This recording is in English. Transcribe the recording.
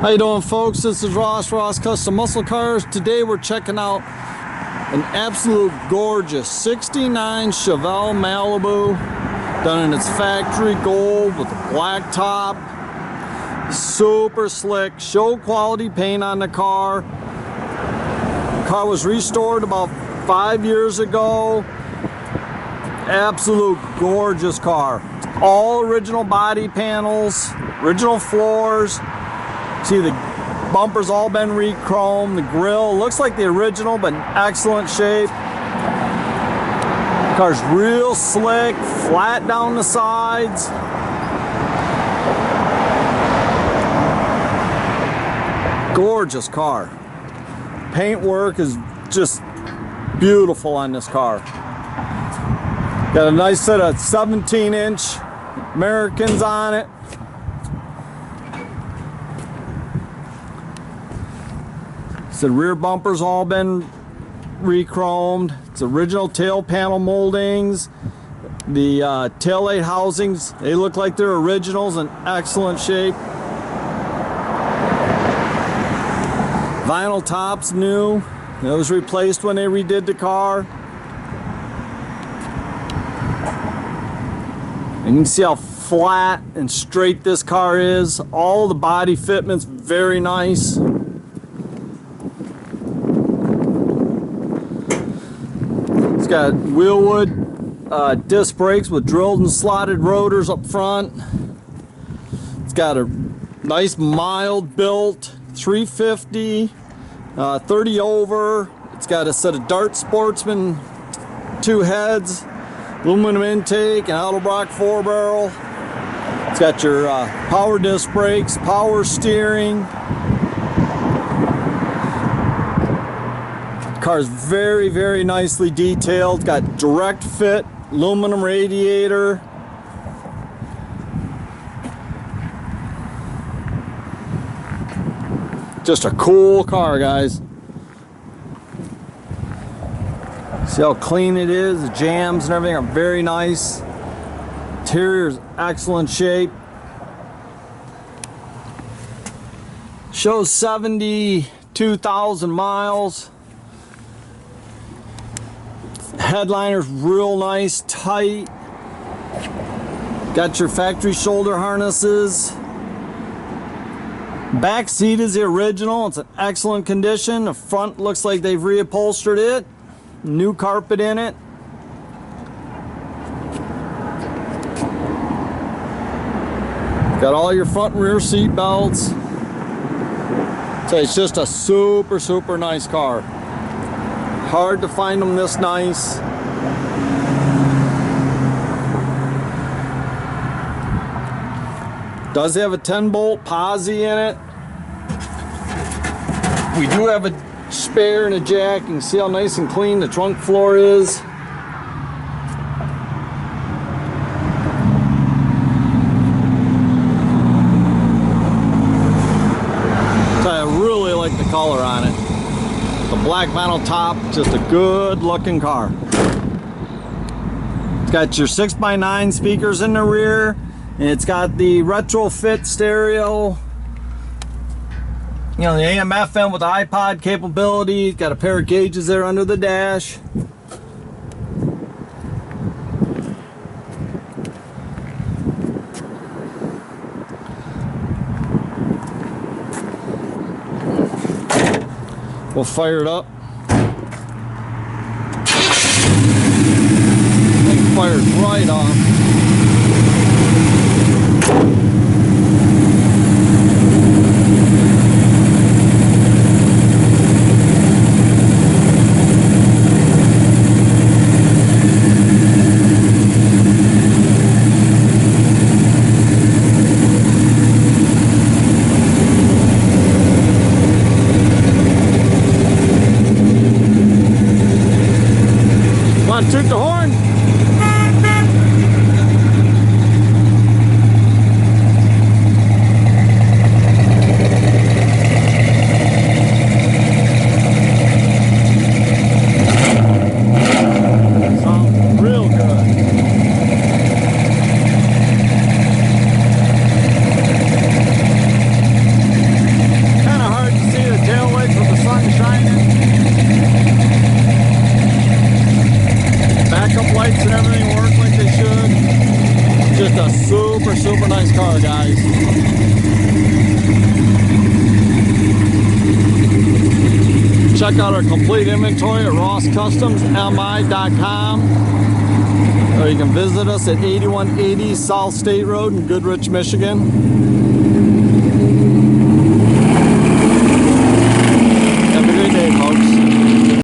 How you doing, folks? This is Ross Custom Muscle Cars. Today we're checking out an absolute gorgeous 69 Chevelle Malibu, done in its factory gold with a black top. Super slick, show quality paint on the car. The car was restored about 5 years ago. Absolute gorgeous car. All original body panels, original floors. See, the bumper's all been re-chromed. The grill looks like the original, but in excellent shape. The car's real slick, flat down the sides. Gorgeous car. Paintwork is just beautiful on this car. Got a nice set of 17-inch Americans on it. The rear bumper's all been re-chromed. It's original tail panel moldings. The taillight housings, they look like they're originals, in excellent shape. Vinyl top's new. It was replaced when they redid the car. And you can see how flat and straight this car is. All the body fitment's very nice. It's got wheelwood disc brakes with drilled and slotted rotors up front. It's got a nice mild built 350, 30 over. It's got a set of Dart Sportsman 2 heads, aluminum intake, and Autobrock 4-barrel. It's got your power disc brakes, power steering. The car is very, very nicely detailed. Got direct fit aluminum radiator. Just a cool car, guys. See how clean it is. The jams and everything are very nice. Interior is excellent shape. Shows 72,000 miles. Headliner's real nice, tight. Got your factory shoulder harnesses. Back seat is the original. It's in excellent condition. The front looks like they've reupholstered it. New carpet in it. Got all your front and rear seat belts. So it's just a super, super nice car. Hard to find them this nice. Does have a 10-bolt posi in it. We do have a spare and a jack. You can see how nice and clean the trunk floor is. I really like the color on it. The black vinyl top, just a good looking car. It's got your 6x9 speakers in the rear, and it's got the retrofit stereo. You know, the AM FM with the IPOD capability. It's got a pair of gauges there under the dash. We'll fire it up. It fires right off. Toot the horn. lights and everything work like they should. Just a super, super nice car, guys. Check out our complete inventory at rosscustomsmi.com. Or you can visit us at 8180 South State Road in Goodrich, Michigan.